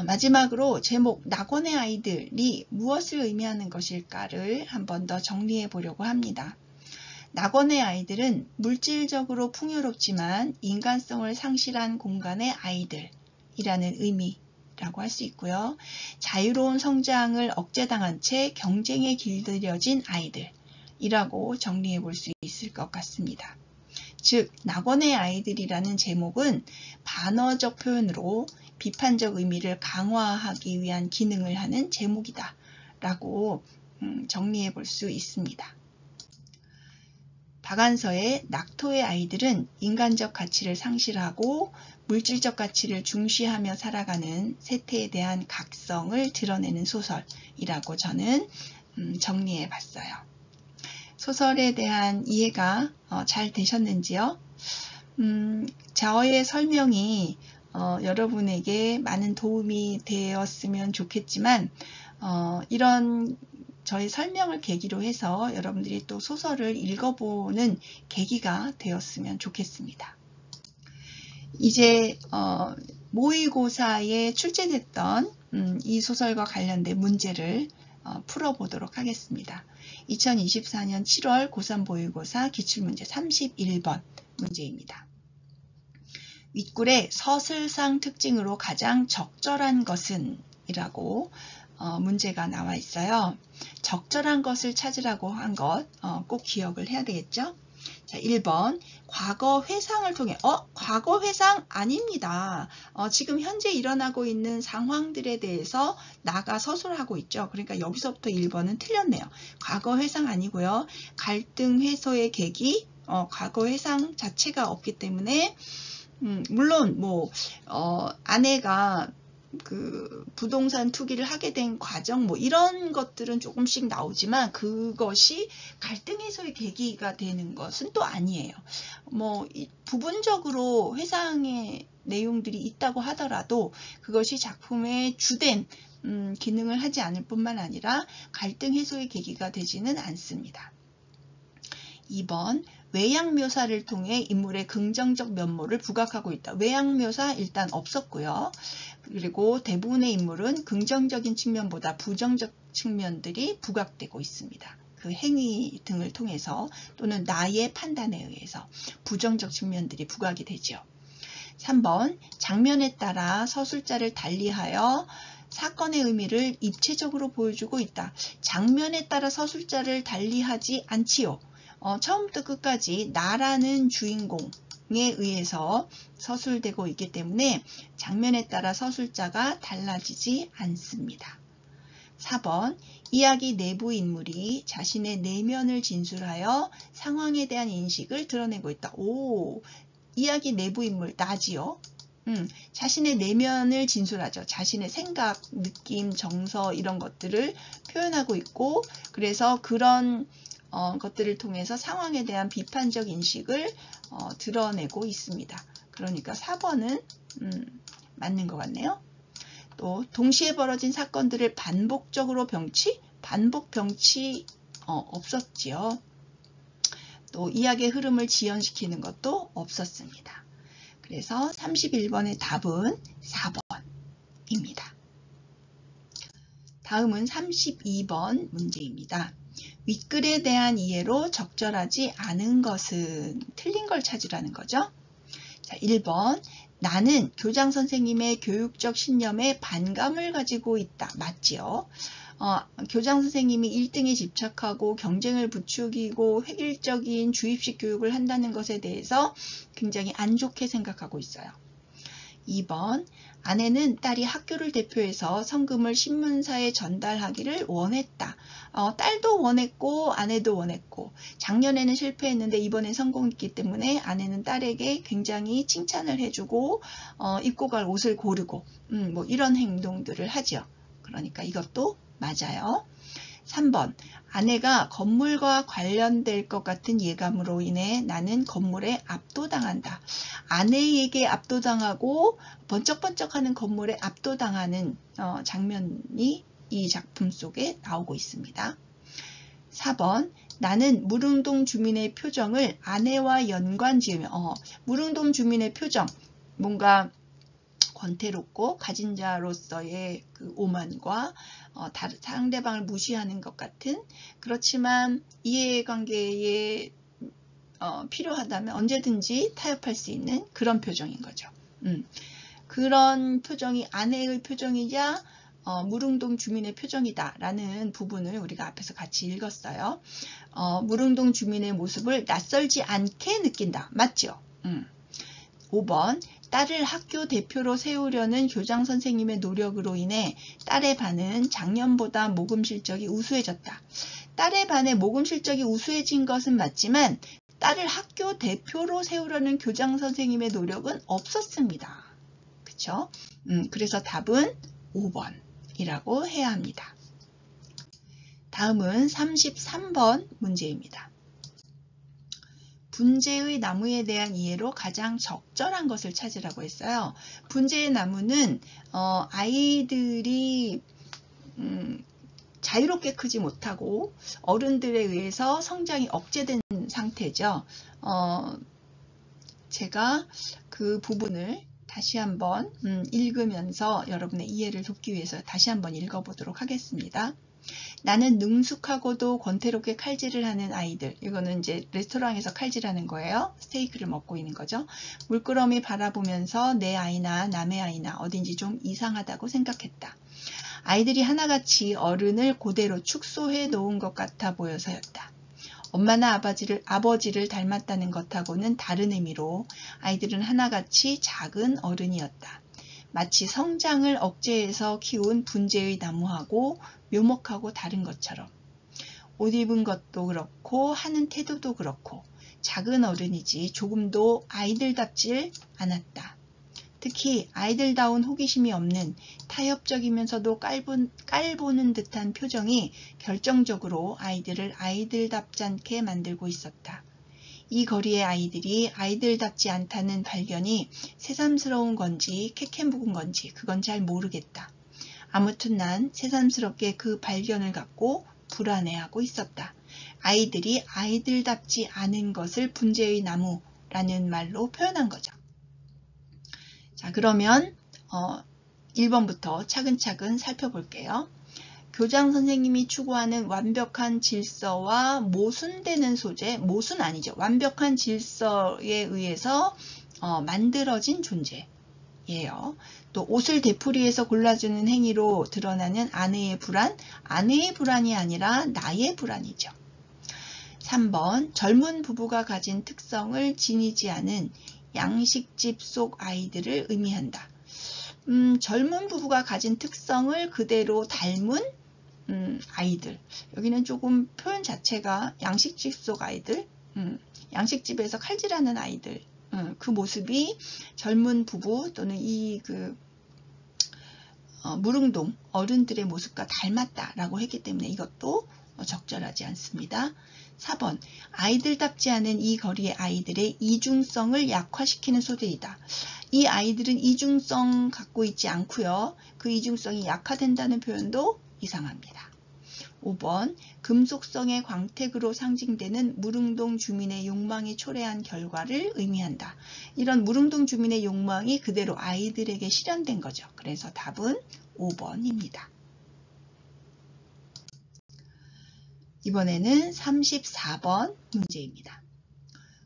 마지막으로 제목 낙원의 아이들이 무엇을 의미하는 것일까를 한 번 더 정리해 보려고 합니다. 낙원의 아이들은 물질적으로 풍요롭지만 인간성을 상실한 공간의 아이들이라는 의미라고 할 수 있고요. 자유로운 성장을 억제당한 채 경쟁에 길들여진 아이들이라고 정리해 볼 수 있을 것 같습니다. 즉 낙원의 아이들이라는 제목은 반어적 표현으로 비판적 의미를 강화하기 위한 기능을 하는 제목이다 라고 정리해 볼 수 있습니다. 박안서의 낙토의 아이들은 인간적 가치를 상실하고 물질적 가치를 중시하며 살아가는 세태에 대한 각성을 드러내는 소설이라고 저는 정리해 봤어요. 소설에 대한 이해가 잘 되셨는지요? 저의 설명이 여러분에게 많은 도움이 되었으면 좋겠지만 이런 저의 설명을 계기로 해서 여러분들이 또 소설을 읽어보는 계기가 되었으면 좋겠습니다. 이제 모의고사에 출제됐던 이 소설과 관련된 문제를 풀어보도록 하겠습니다. 2024년 7월 고3 모의고사 기출문제 31번 문제입니다. 윗글에 서술상 특징으로 가장 적절한 것은? 이라고 문제가 나와 있어요. 적절한 것을 찾으라고 한 것 꼭 기억을 해야 되겠죠? 자, 1번 과거 회상을 통해 과거 회상 아닙니다. 지금 현재 일어나고 있는 상황들에 대해서 나가 서술하고 있죠. 그러니까 여기서부터 1번은 틀렸네요. 과거 회상 아니고요. 갈등 해소의 계기, 과거 회상 자체가 없기 때문에 물론 아내가 그 부동산 투기를 하게 된 과정 이런 것들은 조금씩 나오지만 그것이 갈등 해소의 계기가 되는 것은 또 아니에요. 부분적으로 회상의 내용들이 있다고 하더라도 그것이 작품의 주된 기능을 하지 않을 뿐만 아니라 갈등 해소의 계기가 되지는 않습니다. 2번 외양 묘사를 통해 인물의 긍정적 면모를 부각하고 있다. 외양 묘사 일단 없었고요. 그리고 대부분의 인물은 긍정적인 측면보다 부정적 측면들이 부각되고 있습니다. 그 행위 등을 통해서 또는 나의 판단에 의해서 부정적 측면들이 부각이 되죠. 3번 장면에 따라 서술자를 달리하여 사건의 의미를 입체적으로 보여주고 있다. 장면에 따라 서술자를 달리하지 않지요. 처음부터 끝까지 나라는 주인공에 의해서 서술되고 있기 때문에 장면에 따라 서술자가 달라지지 않습니다. 4번 이야기 내부 인물이 자신의 내면을 진술하여 상황에 대한 인식을 드러내고 있다. 이야기 내부 인물 나지요. 자신의 내면을 진술하죠. 자신의 생각, 느낌, 정서 이런 것들을 표현하고 있고 그래서 그런 것들을 통해서 상황에 대한 비판적 인식을 드러내고 있습니다. 그러니까 4번은 맞는 것 같네요. 또 동시에 벌어진 사건들을 반복적으로 병치? 반복 병치 없었지요. 또 이야기의 흐름을 지연시키는 것도 없었습니다. 그래서 31번의 답은 4번입니다. 다음은 32번 문제입니다. 윗글에 대한 이해로 적절하지 않은 것은 틀린 걸 찾으라는 거죠. 자, 1번 나는 교장 선생님의 교육적 신념에 반감을 가지고 있다. 맞지요? 교장 선생님이 1등에 집착하고 경쟁을 부추기고 획일적인 주입식 교육을 한다는 것에 대해서 굉장히 안 좋게 생각하고 있어요. 2번 아내는 딸이 학교를 대표해서 성금을 신문사에 전달하기를 원했다. 딸도 원했고 아내도 원했고 작년에는 실패했는데 이번에 성공했기 때문에 아내는 딸에게 굉장히 칭찬을 해주고 입고 갈 옷을 고르고 이런 행동들을 하죠. 그러니까 이것도 맞아요. 3번 아내가 건물과 관련될 것 같은 예감으로 인해 나는 건물에 압도당한다. 아내에게 압도당하고 번쩍번쩍하는 건물에 압도당하는 장면이 이 작품 속에 나오고 있습니다. 4번 나는 무릉동 주민의 표정을 아내와 연관지으며 무릉동 주민의 표정 뭔가 권태롭고 가진 자로서의 그 오만과 상대방을 무시하는 것 같은 그렇지만 이해관계에 필요하다면 언제든지 타협할 수 있는 그런 표정인 거죠. 그런 표정이 아내의 표정이자 무릉동 주민의 표정이다 라는 부분을 우리가 앞에서 같이 읽었어요. 무릉동 주민의 모습을 낯설지 않게 느낀다. 맞죠? 5번 딸을 학교 대표로 세우려는 교장 선생님의 노력으로 인해 딸의 반은 작년보다 모금 실적이 우수해졌다. 딸의 반의 모금 실적이 우수해진 것은 맞지만 딸을 학교 대표로 세우려는 교장 선생님의 노력은 없었습니다. 그쵸? 그래서 답은 5번이라고 해야 합니다. 다음은 33번 문제입니다. 분재의 나무에 대한 이해로 가장 적절한 것을 찾으라고 했어요. 분재의 나무는 아이들이 자유롭게 크지 못하고 어른들에 의해서 성장이 억제된 상태죠. 제가 그 부분을 다시 한번 읽으면서 여러분의 이해를 돕기 위해서 다시 한번 읽어보도록 하겠습니다. 나는 능숙하고도 권태롭게 칼질을 하는 아이들. 이거는 이제 레스토랑에서 칼질하는 거예요. 스테이크를 먹고 있는 거죠. 물끄러미 바라보면서 내 아이나 남의 아이나 어딘지 좀 이상하다고 생각했다. 아이들이 하나같이 어른을 그대로 축소해 놓은 것 같아 보여서였다. 엄마나 아버지를 닮았다는 것하고는 다른 의미로 아이들은 하나같이 작은 어른이었다. 마치 성장을 억제해서 키운 분재의 나무하고 묘목하고 다른 것처럼. 옷 입은 것도 그렇고 하는 태도도 그렇고 작은 어른이지 조금도 아이들답질 않았다. 특히 아이들다운 호기심이 없는 타협적이면서도 깔보는 듯한 표정이 결정적으로 아이들을 아이들답지 않게 만들고 있었다. 이 거리의 아이들이 아이들답지 않다는 발견이 새삼스러운 건지 캐캔묵은 건지 그건 잘 모르겠다. 아무튼 난 새삼스럽게 그 발견을 갖고 불안해하고 있었다. 아이들이 아이들답지 않은 것을 분재의 나무라는 말로 표현한 거죠. 자, 그러면 1번부터 차근차근 살펴볼게요. 교장 선생님이 추구하는 완벽한 질서와 모순되는 소재, 모순 아니죠. 완벽한 질서에 의해서 만들어진 존재예요. 또 옷을 되풀이해서 골라주는 행위로 드러나는 아내의 불안, 아내의 불안이 아니라 나의 불안이죠. 3번, 젊은 부부가 가진 특성을 지니지 않은 양식집 속 아이들을 의미한다. 젊은 부부가 가진 특성을 그대로 닮은 아이들. 여기는 조금 표현 자체가 양식집 속 아이들, 양식집에서 칼질하는 아이들, 그 모습이 젊은 부부 또는 무릉동 어른들의 모습과 닮았다라고 했기 때문에 이것도 적절하지 않습니다. 4번, 아이들답지 않은 이 거리의 아이들의 이중성을 약화시키는 소재이다. 이 아이들은 이중성 갖고 있지 않고요. 그 이중성이 약화된다는 표현도 이상합니다. 5번, 금속성의 광택으로 상징되는 무릉동 주민의 욕망이 초래한 결과를 의미한다. 이런 무릉동 주민의 욕망이 그대로 아이들에게 실현된 거죠. 그래서 답은 5번입니다. 이번에는 34번 문제입니다.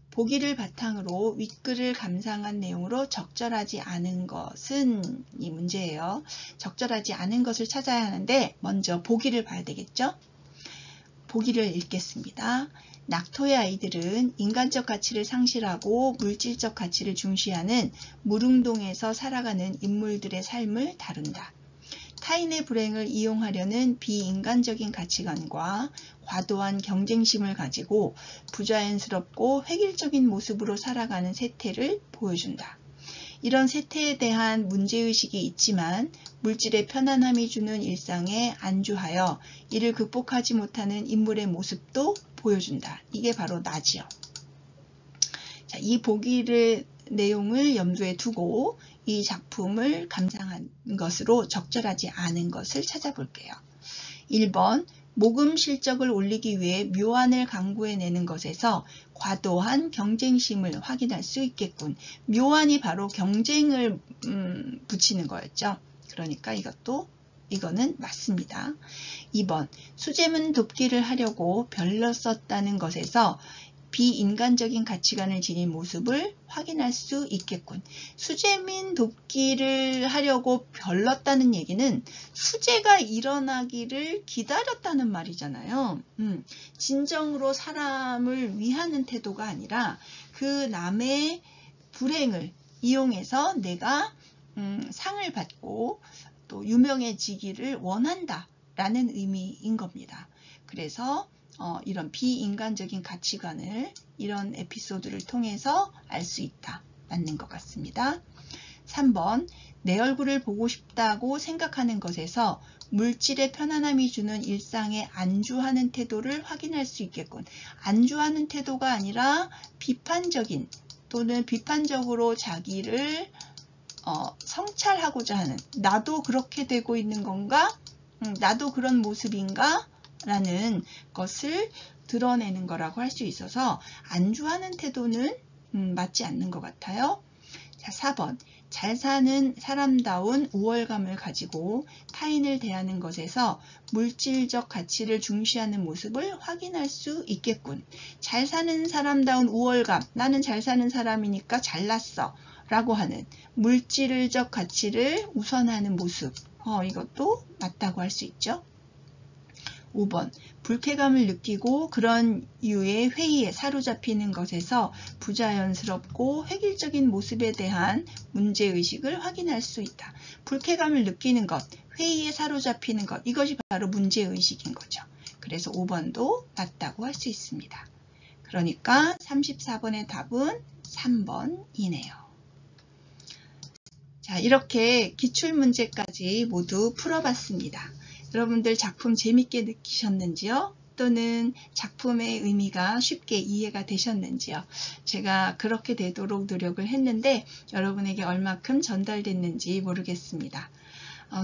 보기를 바탕으로 윗글을 감상한 내용으로 적절하지 않은 것은 이 문제예요. 적절하지 않은 것을 찾아야 하는데 먼저 보기를 봐야 되겠죠? 보기를 읽겠습니다. 낙토의 아이들은 인간적 가치를 상실하고 물질적 가치를 중시하는 무릉동에서 살아가는 인물들의 삶을 다룬다. 타인의 불행을 이용하려는 비인간적인 가치관과 과도한 경쟁심을 가지고 부자연스럽고 획일적인 모습으로 살아가는 세태를 보여준다. 이런 세태에 대한 문제의식이 있지만 물질의 편안함이 주는 일상에 안주하여 이를 극복하지 못하는 인물의 모습도 보여준다. 이게 바로 나지요. 자, 이 보기를 내용을 염두에 두고 이 작품을 감상한 것으로 적절하지 않은 것을 찾아볼게요. 1번, 모금 실적을 올리기 위해 묘안을 강구해내는 것에서 과도한 경쟁심을 확인할 수 있겠군. 묘안이 바로 경쟁을 붙이는 거였죠. 그러니까 이거는 맞습니다. 2번, 수재문 돕기를 하려고 별러 썼다는 것에서 비인간적인 가치관을 지닌 모습을 확인할 수 있겠군. 수재민 돕기를 하려고 별렀다는 얘기는 수재가 일어나기를 기다렸다는 말이잖아요. 진정으로 사람을 위하는 태도가 아니라 그 남의 불행을 이용해서 내가 상을 받고 또 유명해지기를 원한다라는 의미인 겁니다. 그래서 이런 비인간적인 가치관을 이런 에피소드를 통해서 알 수 있다. 맞는 것 같습니다. 3번, 내 얼굴을 보고 싶다고 생각하는 것에서 물질의 편안함이 주는 일상에 안주하는 태도를 확인할 수 있겠군. 안주하는 태도가 아니라 비판적인 또는 비판적으로 자기를 성찰하고자 하는, 나도 그렇게 되고 있는 건가? 나도 그런 모습인가? 라는 것을 드러내는 거라고 할 수 있어서 안주하는 태도는 맞지 않는 것 같아요. 자, 4번. 잘 사는 사람다운 우월감을 가지고 타인을 대하는 것에서 물질적 가치를 중시하는 모습을 확인할 수 있겠군. 잘 사는 사람다운 우월감, 나는 잘 사는 사람이니까 잘났어 라고 하는 물질적 가치를 우선하는 모습, 이것도 맞다고 할 수 있죠. 5번, 불쾌감을 느끼고 그런 이유의 회의에 사로잡히는 것에서 부자연스럽고 획일적인 모습에 대한 문제의식을 확인할 수 있다. 불쾌감을 느끼는 것, 회의에 사로잡히는 것, 이것이 바로 문제의식인 거죠. 그래서 5번도 맞다고 할 수 있습니다. 그러니까 34번의 답은 3번이네요. 자, 이렇게 기출문제까지 모두 풀어봤습니다. 여러분들 작품 재밌게 느끼셨는지요? 또는 작품의 의미가 쉽게 이해가 되셨는지요? 제가 그렇게 되도록 노력을 했는데 여러분에게 얼마큼 전달됐는지 모르겠습니다.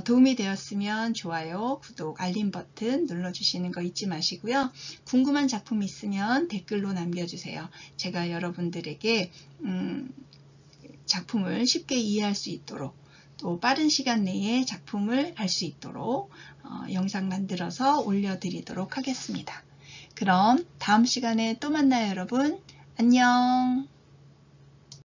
도움이 되었으면 좋아요, 구독, 알림 버튼 눌러주시는 거 잊지 마시고요. 궁금한 작품 있으면 댓글로 남겨주세요. 제가 여러분들에게 작품을 쉽게 이해할 수 있도록 또 빠른 시간 내에 작품을 알 수 있도록 영상 만들어서 올려드리도록 하겠습니다. 그럼 다음 시간에 또 만나요, 여러분. 안녕.